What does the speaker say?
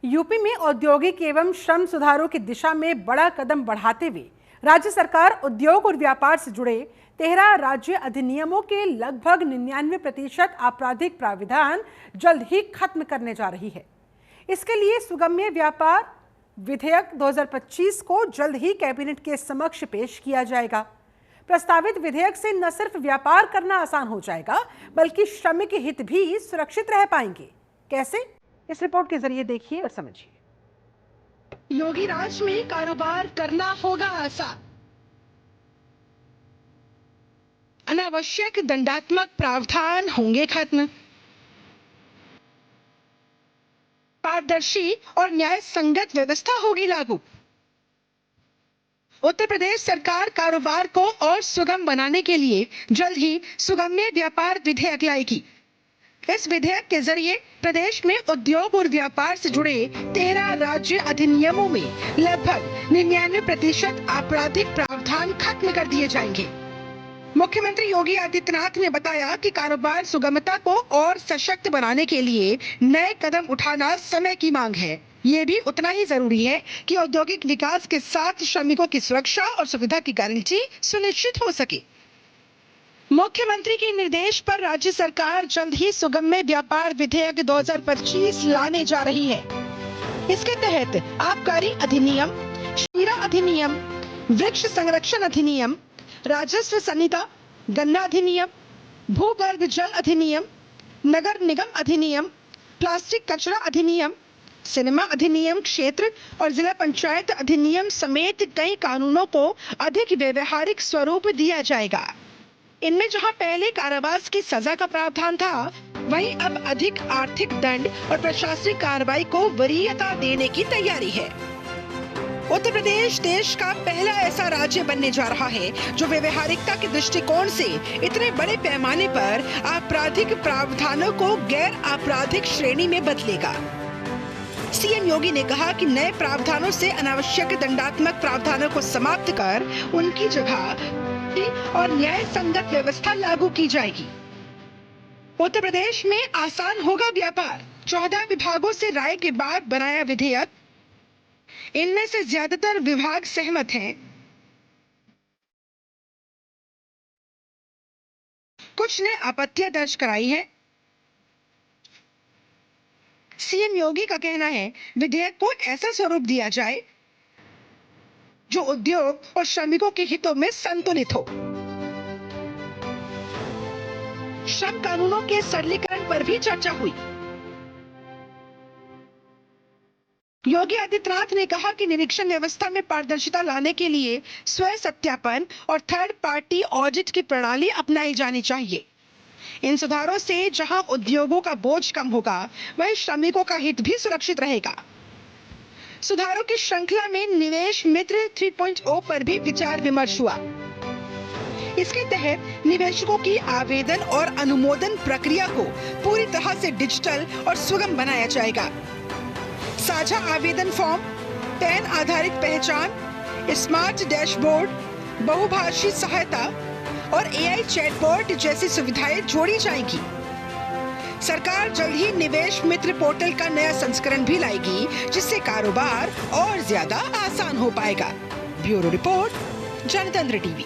UP में औद्योगिक एवं श्रम सुधारों की दिशा में बड़ा कदम बढ़ाते हुए राज्य सरकार उद्योग और व्यापार से जुड़े 13 राज्य अधिनियमों के लगभग 99% आपराधिक प्राविधान जल्द ही खत्म करने जा रही है। इसके लिए सुगम्य व्यापार विधेयक 2025 को जल्द ही कैबिनेट के समक्ष पेश किया जाएगा। प्रस्तावित विधेयक से न सिर्फ व्यापार करना आसान हो जाएगा, बल्कि श्रमिक हित भी सुरक्षित रह पाएंगे। कैसे? इस रिपोर्ट के जरिए देखिए और समझिए। योगी राज में कारोबार करना होगा आसान। अनावश्यक दंडात्मक प्रावधान होंगे खत्म। पारदर्शी और न्याय संगत व्यवस्था होगी लागू। उत्तर प्रदेश सरकार कारोबार को और सुगम बनाने के लिए जल्द ही सुगम्य व्यापार विधेयक लाएगी। इस विधेयक के जरिए प्रदेश में उद्योग और व्यापार से जुड़े 13 राज्य अधिनियमों में लगभग 99% आपराधिक प्रावधान खत्म कर दिए जाएंगे। मुख्यमंत्री योगी आदित्यनाथ ने बताया कि कारोबार सुगमता को और सशक्त बनाने के लिए नए कदम उठाना समय की मांग है। ये भी उतना ही जरूरी है कि औद्योगिक विकास के साथ श्रमिकों की सुरक्षा और सुविधा की गारंटी सुनिश्चित हो सके। मुख्यमंत्री के निर्देश पर राज्य सरकार जल्द ही सुगम्य व्यापार विधेयक 2025 लाने जा रही है। इसके तहत आबकारी अधिनियम, शीरा अधिनियम, वृक्ष संरक्षण अधिनियम, राजस्व संहिता, गन्ना अधिनियम, भूगर्भ जल अधिनियम, नगर निगम अधिनियम, प्लास्टिक कचरा अधिनियम, सिनेमा अधिनियम, क्षेत्र और जिला पंचायत अधिनियम समेत कई कानूनों को अधिक व्यवहारिक स्वरूप दिया जाएगा। इनमें जहां पहले कारावास की सजा का प्रावधान था, वहीं अब अधिक आर्थिक दंड और प्रशासनिक कार्रवाई को वरीयता देने की तैयारी है। उत्तर प्रदेश देश का पहला ऐसा राज्य बनने जा रहा है जो व्यवहारिकता के दृष्टिकोण से इतने बड़े पैमाने पर आपराधिक प्रावधानों को गैर आपराधिक श्रेणी में बदलेगा। सीएम योगी ने कहा कि नए प्रावधानों से अनावश्यक दंडात्मक प्रावधानों को समाप्त कर उनकी जगह और न्याय संगत व्यवस्था लागू की जाएगी। उत्तर प्रदेश में आसान होगा व्यापार। 14 विभागों से राय के बाद बनाया विधेयक। इनमें से ज्यादातर विभाग सहमत हैं। कुछ ने आपत्तियां दर्ज कराई है। सीएम योगी का कहना है विधेयक को ऐसा स्वरूप दिया जाए जो उद्योग और श्रमिकों के हितों में संतुलित हो। श्रम कानूनों के सरलीकरण पर भी चर्चा हुई। योगी आदित्यनाथ ने कहा कि निरीक्षण व्यवस्था में पारदर्शिता लाने के लिए स्वयं सत्यापन और थर्ड पार्टी ऑडिट की प्रणाली अपनाई जानी चाहिए। इन सुधारों से जहां उद्योगों का बोझ कम होगा, वहीं श्रमिकों का हित भी सुरक्षित रहेगा। सुधारों की श्रृंखला में निवेश मित्र 3.0 पर भी विचार विमर्श हुआ। इसके तहत निवेशकों की आवेदन और अनुमोदन प्रक्रिया को पूरी तरह से डिजिटल और सुगम बनाया जाएगा। साझा आवेदन फॉर्म, पैन आधारित पहचान, स्मार्ट डैशबोर्ड, बहुभाषी सहायता और एआई चैटबॉट जैसी सुविधाएं जोड़ी जाएंगी। सरकार जल्द ही निवेश मित्र पोर्टल का नया संस्करण भी लाएगी, जिससे कारोबार और ज्यादा आसान हो पाएगा। ब्यूरो रिपोर्ट, जनतंत्र टीवी।